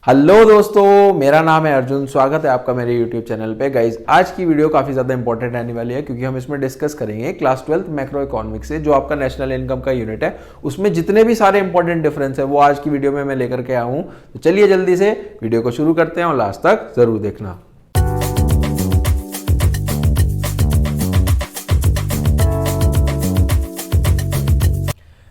Hello दोस्तों, मेरा नाम है अर्जुन। स्वागत है आपका मेरे यूट्यूब चैनल पे। गाइज, आज की वीडियो काफ़ी ज़्यादा इंपॉर्टेंट रहने वाली है क्योंकि हम इसमें डिस्कस करेंगे क्लास 12th मैक्रो इकोनॉमिक्स से जो आपका नेशनल इनकम का यूनिट है, उसमें जितने भी सारे इंपॉर्टेंट डिफरेंस है वो आज की वीडियो में मैं लेकर के आया हूँ। तो चलिए जल्दी से वीडियो को शुरू करते हैं और लास्ट तक जरूर देखना।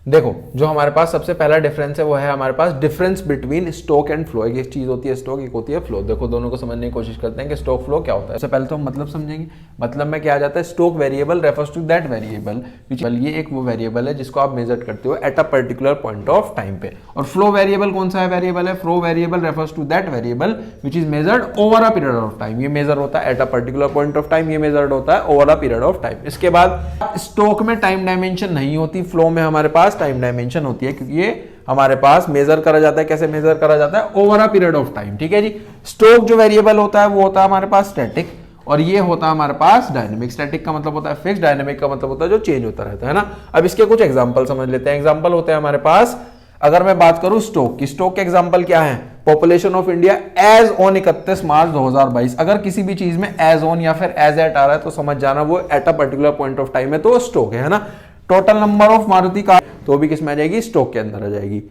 देखो, जो हमारे पास सबसे पहला डिफरेंस है वो है हमारे पास difference between stock and flow. एक चीज होती है स्टॉक, एक होती है फ्लो। देखो, दोनों को समझने की कोशिश करते हैं कि स्टॉक फ्लो क्या होता है। सबसे पहले तो हम मतलब समझेंगे। मतलब में क्या आ जाता है, stock variable refers to that variable which, ये एक वो वेरिएबल है जिसको आप मेजर करते हो at a particular point of time पे। और फ्लो वेरिएबल कौन सा है वेरिएबल है, flow variable refers to that variable which is measured over a period of time. ये मेजर होता है at a particular point of time, ये मेजर्ड होता है over a period of time. इसके बाद स्टॉक में टाइम डायमेंशन नहीं होती, फ्लो में हमारे पास टाइम डायमेंशन होती है क्योंकि ये हमारे पास मेजर करा जाता है। कैसे मेजर करा जाता है, over a period of time. ठीक है जी। स्टॉक जो वेरिएबल होता है वो होता है हमारे पास स्टैटिक और ये होता है हमारे पास डायनेमिक। स्टैटिक का मतलब होता है फिक्स, डायनेमिक का मतलब होता है जो चेंज होता रहता है ना। अब इसके कुछ एग्जांपल समझ लेते हैं। एग्जांपल होते हैं हमारे पास, अगर मैं बात करूं स्टॉक की, स्टॉक के एग्जांपल क्या है, population of India as on 31 March 2022। अगर किसी भी चीज में एज ऑन या फिर एज एट आ रहा है तो समझ जाना वो eight a particular point of time है, तो स्टॉक है ना। Total number of Maruti car तो भी किसमें आ जाएगी, स्टॉक के अंदर आ जाएगी।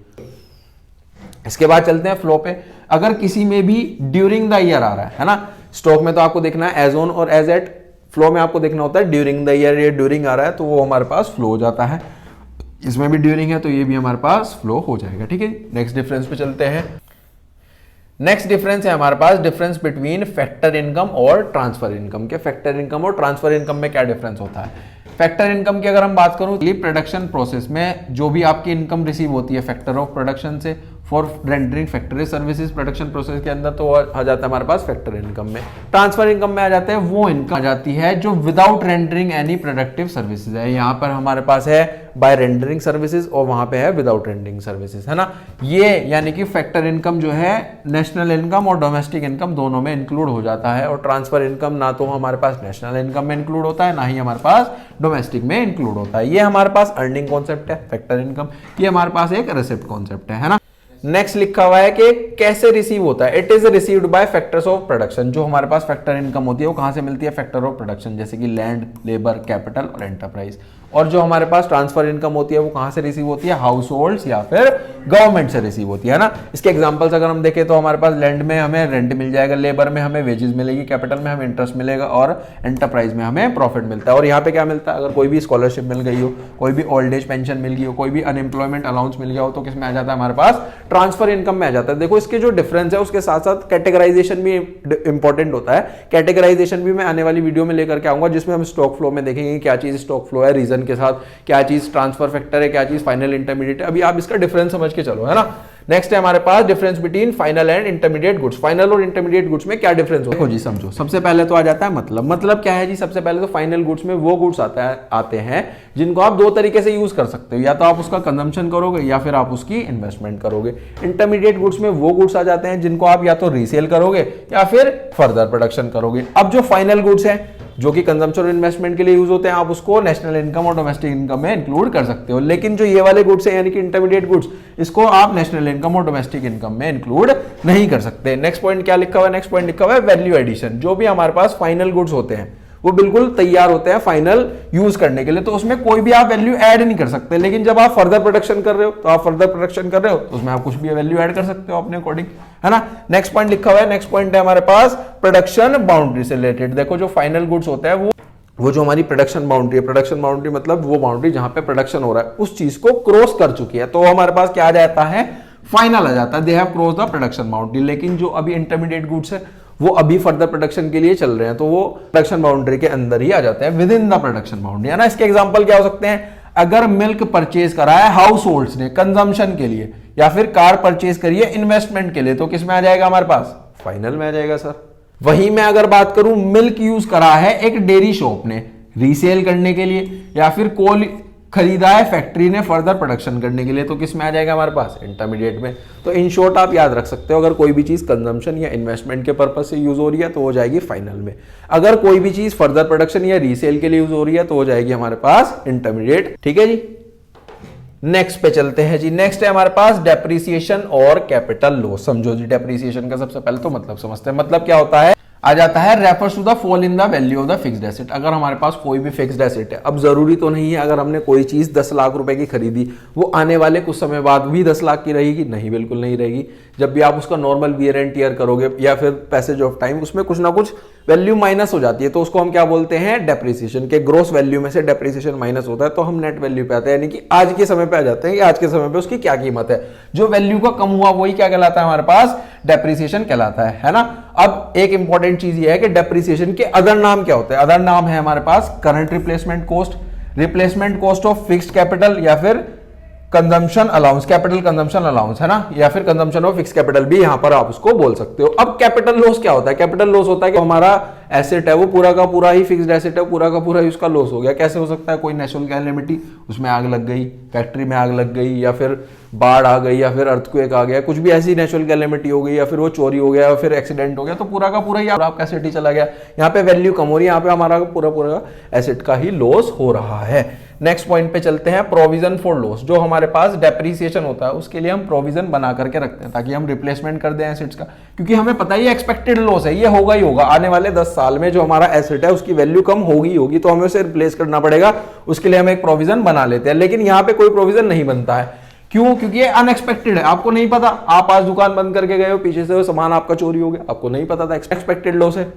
इसके बाद चलते हैं फ्लो पे। अगर किसी में भी ड्यूरिंग द ईयर आ रहा है ना, स्टॉक में तो आपको देखना है एज ऑन और एज एट, फ्लो में आपको देखना होता है ड्यूरिंग द ईयर। ये ड्यूरिंग आ रहा है तो वो हमारे पास फ्लो हो जाता है। इसमें भी ड्यूरिंग है तो ये भी हमारे पास फ्लो हो जाएगा। ठीक है, नेक्स्ट डिफरेंस पे चलते हैं। नेक्स्ट डिफरेंस है हमारे पास डिफरेंस बिटवीन फैक्टर इनकम और ट्रांसफर इनकम के। फैक्टर इनकम और ट्रांसफर इनकम में क्या डिफरेंस होता है। फैक्टर इनकम की अगर हम बात करूं, प्रोडक्शन प्रोसेस में जो भी आपकी इनकम रिसीव होती है फैक्टर ऑफ प्रोडक्शन से for rendering factory services, production process के अंदर तो आ जाता है हमारे पास फैक्टर इनकम में। ट्रांसफर इनकम में आ जाते हैं वो इनकम आ जाती है जो without rendering any productive services है। यहाँ पर हमारे पास है बाय रेंडरिंग सर्विसेज और वहां पे है विदाउट रेंडरिंग सर्विसेज, है ना। ये यानी कि फैक्टर इनकम जो है नेशनल इनकम और डोमेस्टिक इनकम दोनों में इंक्लूड हो जाता है। और ट्रांसफर इनकम ना तो हमारे पास नेशनल इनकम में इंक्लूड होता है, ना ही हमारे पास डोमेस्टिक में इंक्लूड होता है। ये हमारे पास अर्निंग कॉन्सेप्ट है फैक्टर इनकम, ये हमारे पास एक रिसिप्ट कॉन्सेप्ट है ना। नेक्स्ट लिखा हुआ है कि कैसे रिसीव होता है, it is received by factors of production. जो हमारे पास फैक्टर इनकम होती है वो कहां से मिलती है, फैक्टर ऑफ प्रोडक्शन, जैसे कि लैंड, लेबर, कैपिटल और एंटरप्राइज। और जो हमारे पास ट्रांसफर इनकम होती है वो कहां से रिसीव होती है, हाउस होल्ड्स या फिर गवर्नमेंट से रिसीव होती है ना। इसके एग्जांपल्स अगर हम देखें तो हमारे पास लैंड में हमें रेंट मिल जाएगा, लेबर में हमें वेजेस मिलेगी, कैपिटल में हमें इंटरेस्ट मिलेगा और एंटरप्राइज में हमें प्रॉफिट मिलता है। और यहाँ पे क्या मिलता है, अगर कोई भी स्कॉलरशिप मिल गई हो, कोई भी ओल्ड एज पेंशन मिल गई हो, कोई भी अनएम्प्लॉयमेंट अलाउंस मिल गया हो, तो किसमें आ जाता है हमारे पास, ट्रांसफर इनकम में आ जाता है। देखो, इसके जो डिफरेंस है उसके साथ साथ कैटेगराइजेशन भी इंपॉर्टेंट होता है। कैटेगराइजेशन भी मैं आने वाली वीडियो में लेकर के आऊंगा जिसमें हम स्टॉक फ्लो में देखेंगे क्या चीज स्टॉक फ्लो है रीजन के साथ, क्या चीज ट्रांसफर फैक्टर है, क्या चीज फाइनल इंटरमीडिएट है। अभी आप इसका डिफरेंस समझ के चलो, है ना। नेक्स्ट है हमारे पास difference between final and intermediate goods. Final और इंटरमीडिएट गुड्स में क्या डिफरेंस होता है, देखो जी समझो। सबसे पहले तो आ जाता है मतलब क्या है जी, सबसे पहले तो फाइनल गुड्स में वो गुड्स आते हैं जिनको आप दो तरीके से यूज कर सकते हो, या तो आप उसका कंजम्पशन करोगे या फिर आप उसकी इन्वेस्टमेंट करोगे। इंटरमीडिएट गुड्स में वो गुड्स आ जाते हैं जिनको आप या तो रीसेल करोगे या फिर फर्दर प्रोडक्शन करोगे। अब जो फाइनल गुड्स है जो कि कंजम्पशन और इन्वेस्टमेंट के लिए यूज होते हैं, आप उसको नेशनल इनकम और डोमेस्टिक इनकम में इंक्लूड कर सकते हो। लेकिन जो ये वाले गुड्स है यानी कि इंटरमीडिएट गुड्स, इसको आप नेशनल इनकम और डोमेस्टिक इनकम में इंक्लूड नहीं कर सकते। नेक्स्ट पॉइंट क्या लिखा हुआ है, नेक्स्ट पॉइंट लिखा हुआ है वैल्यू एडिशन। जो भी हमारे पास फाइनल गुड्स होते हैं वो बिल्कुल तैयार होते हैं फाइनल यूज करने के लिए, तो उसमें कोई भी आप वैल्यू ऐड नहीं कर सकते। लेकिन जब आप फर्दर प्रोडक्शन कर रहे हो तो उसमें आप कुछ भी वैल्यू ऐड कर सकते हो अपने अकॉर्डिंग, है ना। नेक्स्ट पॉइंट लिखा हुआ है, नेक्स्ट पॉइंट है हमारे पास प्रोडक्शन बाउंड्री से रिलेटेड। देखो, जो फाइनल गुड्स होता है वो जो हमारी प्रोडक्शन बाउंड्री है, प्रोडक्शन बाउंड्री मतलब वो बाउंड्री जहां पे प्रोडक्शन हो रहा है उस चीज को क्रॉस कर चुकी है, तो हमारे पास क्या आ जाता है, फाइनल आ जाता है, they have cross the production boundary. लेकिन जो अभी इंटरमीडिएट गुड्स है वो अभी फर्दर प्रोडक्शन के लिए चल रहे हैं, तो वो प्रोडक्शन बाउंड्री के अंदर ही आ जाते हैं, with in the production boundary, है ना। इसके एग्जांपल क्या हो सकते हैं, अगर मिल्क परचेज करा है हाउस होल्ड्स ने कंजम्पशन के लिए, या फिर कार परचेज करी है इन्वेस्टमेंट के लिए, तो किस में आ जाएगा हमारे पास, फाइनल में आ जाएगा सर। वहीं मैं अगर बात करूं, मिल्क यूज करा है एक डेयरी शॉप ने रीसेल करने के लिए, या फिर कोल खरीदा है फैक्ट्री ने फर्दर प्रोडक्शन करने के लिए, तो किस में आ जाएगा हमारे पास, इंटरमीडिएट में। तो इन शॉर्ट आप याद रख सकते हो, अगर कोई भी चीज कंजम्पशन या इन्वेस्टमेंट के पर्पज से यूज हो रही है तो हो जाएगी फाइनल में, अगर कोई भी चीज फर्दर प्रोडक्शन या रीसेल के लिए यूज हो रही है तो हो जाएगी हमारे पास इंटरमीडिएट। ठीक है जी। नेक्स्ट पे चलते हैं जी। नेक्स्ट है हमारे पास डेप्रिसिएशन और कैपिटल लॉस। समझो जी, डेप्रिसिएशन का सबसे पहले तो मतलब समझते हैं। मतलब क्या होता है, आ जाता है refers to the fall in the value of the fixed asset. अगर हमारे पास कोई भी फिक्स्ड एसेट है, अब जरूरी तो नहीं है अगर हमने कोई चीज 10 लाख रुपए की खरीदी वो आने वाले कुछ समय बाद भी 10 लाख की रहेगी, नहीं, बिल्कुल नहीं रहेगी। जब भी आप उसका नॉर्मल वियर एंड टियर करोगे या फिर पैसेज ऑफ टाइम, उसमें कुछ ना कुछ वैल्यू माइनस हो जाती है, तो उसको हम क्या बोलते हैं, डेप्रिसिएशन। के ग्रोस वैल्यू में से डेप्रिसिएशन माइनस होता है तो हम नेट वैल्यू पे आते हैं, यानी कि आज के समय पे आ जाते हैं कि आज के समय पे उसकी क्या कीमत है। जो वैल्यू का कम हुआ वही क्या कहलाता है हमारे पास, डेप्रिसिएशन कहलाता है ना। अब एक इंपॉर्टेंट चीज ये है कि डेप्रिसिएशन के अदर नाम क्या होते हैं। अदर नाम है हमारे पास current replacement cost, replacement cost of fixed capital, या फिर consumption allowance, capital consumption allowance, है ना, या फिर कंजम्पशन ऑफ फिक्स कैपिटल भी यहां पर आप उसको बोल सकते हो। अब कैपिटल लॉस क्या होता है, कैपिटल लॉस होता है कि हमारा एसेट है वो पूरा का पूरा ही फिक्स्ड एसेट है, पूरा का पूरा ही उसका लॉस हो गया। कैसे हो सकता है, कोई नेचुरल कैलेमिटी, उसमें आग लग गई, फैक्ट्री में आग लग गई, या फिर बाढ़ आ गई, या फिर अर्थक्वेक आ गया, कुछ भी ऐसी नेचुरल कैलेमिटी हो गई, या फिर वो चोरी हो गया, या फिर एक्सीडेंट हो गया, तो पूरा का पूरा ही आपका एसेट ही चला गया। यहाँ पे वैल्यू कम हो रही है, यहाँ पे हमारा पूरा पूरा एसेट का ही लॉस हो रहा है। नेक्स्ट पॉइंट पे चलते हैं, प्रोविजन फॉर लॉस। जो हमारे पास डेप्रिसिएशन होता है उसके लिए हम प्रोविजन बना करके रखते हैं ताकि हम रिप्लेसमेंट कर दें एसेट्स का, क्योंकि हमें पता ही एक्सपेक्टेड लॉस है, ये होगा ही होगा। आने वाले 10 साल में जो हमारा एसेट है उसकी वैल्यू कम होगी, तो हमें उसे रिप्लेस करना पड़ेगा, उसके लिए हम एक प्रोविजन बना लेते हैं। लेकिन यहाँ पे कोई प्रोविजन नहीं बनता है, क्यों, क्योंकि ये अनएक्सपेक्टेड है, आपको नहीं पता। आप आज दुकान बंद करके गए हो, पीछे से वो सामान आपका चोरी हो गया, आपको नहीं पता था, एक्सपेक्टेड लॉस है।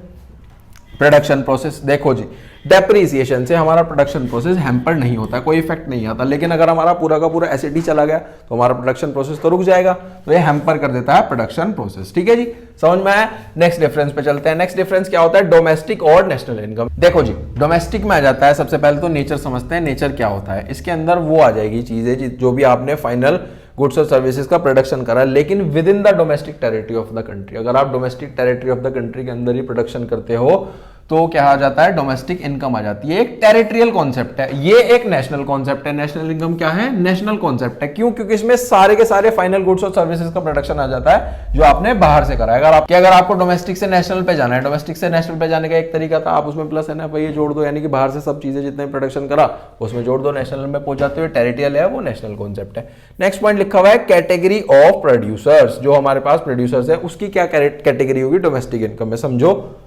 प्रोडक्शन प्रोसेस, देखो जी, डेप्रिसिएशन से हमारा प्रोडक्शन प्रोसेस हैम्पर नहीं होता, कोई इफेक्ट नहीं आता। लेकिन अगर हमारा पूरा का पूरा एसेट ही चला गया तो हमारा प्रोडक्शन प्रोसेस तो रुक जाएगा, तो ये हैम्पर कर देता है प्रोडक्शन प्रोसेस। ठीक है जी, समझ में आया। नेक्स्ट डिफरेंस पे चलते हैं। नेक्स्ट डिफरेंस क्या होता है, डोमेस्टिक और नेशनल इनकम। देखो जी, डोमेस्टिक में आ जाता है, सबसे पहले तो नेचर समझते हैं। नेचर क्या होता है, इसके अंदर वो आ जाएगी चीजें जो भी आपने फाइनल गुड्स और सर्विसेज का प्रोडक्शन करा, लेकिन with in the domestic territory of the country. अगर आप domestic territory of the country के अंदर ही प्रोडक्शन करते हो तो क्या आ जाता है, डोमेस्टिक इनकम आ जाती है। एक टेरिटरियल कॉन्सेप्ट है, ये एक नेशनल कॉन्सेप्ट है। नेशनल इनकम क्या है, नेशनल कॉन्सेप्ट है। क्यों, क्योंकि इसमें सारे के सारे फाइनल गुड्स और सर्विसेज का प्रोडक्शन आ जाता है जो आपने बाहर से करा है। अगर आपको डोमेस्टिक से नेशनल पे जाना है, डोमेस्टिक से नेशनल पे जाने का एक तरीका था, आप उसमें प्लस है ना भाई ये जोड़ दो, यानी कि बाहर से सब चीजें जितने प्रोडक्शन करा उसमें जोड़ दो, नेशनल में पहुंच जाते हुए। टेरिटरियल है वो नेशनल कॉन्सेप्ट है। नेक्स्ट पॉइंट लिखा हुआ है कैटेगरी ऑफ प्रोड्यूसर्स। जो हमारे पास प्रोड्यूसर्स है उसकी क्या कैटेगरी होगी डोमेस्टिक इनकम में, समझो।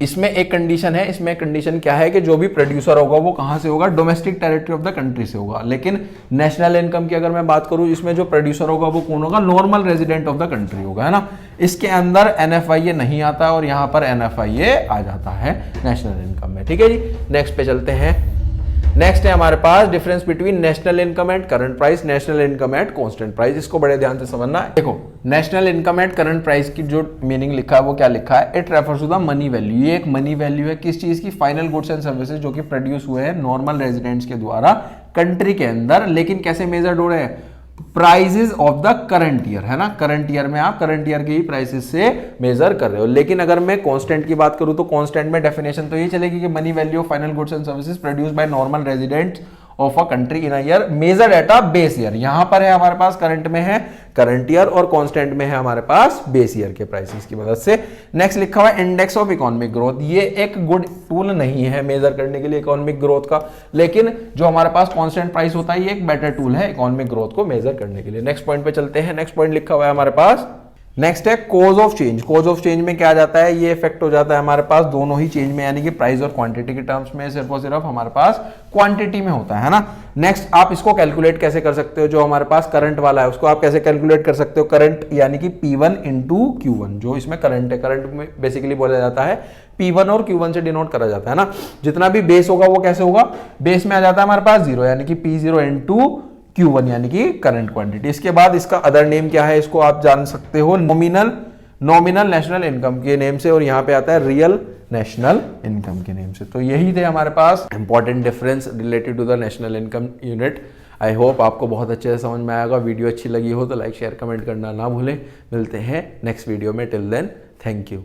इसमें एक कंडीशन है, इसमें कंडीशन क्या है कि जो भी प्रोड्यूसर होगा वो कहां से होगा, domestic territory of the country से होगा। लेकिन नेशनल इनकम की अगर मैं बात करूं, इसमें जो प्रोड्यूसर होगा वो कौन होगा, normal resident of the country होगा, है ना। इसके अंदर एनएफआईए नहीं आता और यहां पर एनएफआईए आ जाता है नेशनल इनकम में। ठीक है जी, नेक्स्ट पे चलते हैं। नेक्स्ट है हमारे पास difference between national income at current price, national income at constant price. इसको बड़े ध्यान से समझना है। देखो, national income at current price की जो मीनिंग लिखा है वो क्या लिखा है, it refers to the money value. ये एक मनी वैल्यू है किस चीज की, फाइनल गुड्स एंड सर्विसेज जो कि प्रोड्यूस हुए हैं नॉर्मल रेजिडेंट्स के द्वारा कंट्री के अंदर। लेकिन कैसे मेजर्ड हो रहे हैं, prices of the current year, है ना। करंट ईयर में आप करंट ईयर के ही प्राइसेस से मेजर कर रहे हो। लेकिन अगर मैं कांस्टेंट की बात करूं तो कांस्टेंट में डेफिनेशन तो ये चलेगी कि money value of final goods and services produce by normal residents of a country in a year measured at a base year. यहां पर है हमारे पास करंट में है करंट ईयर और कांस्टेंट में है हमारे पास बेस ईयर के प्राइसेस की मदद से। नेक्स्ट लिखा हुआ है इंडेक्स ऑफ इकोनॉमिक ग्रोथ। ये एक गुड टूल नहीं है मेजर करने के लिए इकोनॉमिक ग्रोथ का, लेकिन जो हमारे पास कांस्टेंट प्राइस होता है ये एक बेटर टूल है इकोनॉमिक ग्रोथ को मेजर करने के लिए। नेक्स्ट पॉइंट पे चलते हैं। नेक्स्ट पॉइंट लिखा हुआ है हमारे पास, नेक्स्ट है cause of change. Cause of change में क्या आ जाता है, ये इफेक्ट हो जाता है हमारे पास दोनों ही चेंज में, यानी कि प्राइस और क्वांटिटी के टर्म्स में। सिर्फ और सिर्फ हमारे पास क्वांटिटी में होता है ना। नेक्स्ट आप इसको कैलकुलेट कैसे कर सकते हो, जो हमारे पास करंट वाला है उसको आप कैसे कैलकुलेट कर सकते हो, करंट यानी कि P1 इंटू Q1। जो इसमें करंट है, करंट में बेसिकली बोला जाता है P1 और Q1 से डिनोट करा जाता है ना। जितना भी बेस होगा वो कैसे होगा, बेस में आ जाता है हमारे पास 0, यानी कि P0 इंटू Q1 यानी कि करंट क्वांटिटी। इसके बाद इसका अदर नेम क्या है, इसको आप जान सकते हो नॉमिनल नेशनल इनकम के नेम से, और यहाँ पे आता है रियल नेशनल इनकम के नेम से। तो यही थे हमारे पास important difference related to the national income unit. I hope आपको बहुत अच्छे से समझ में आएगा। वीडियो अच्छी लगी हो तो लाइक शेयर कमेंट करना ना भूलें। मिलते हैं नेक्स्ट वीडियो में, टिल देन थैंक यू।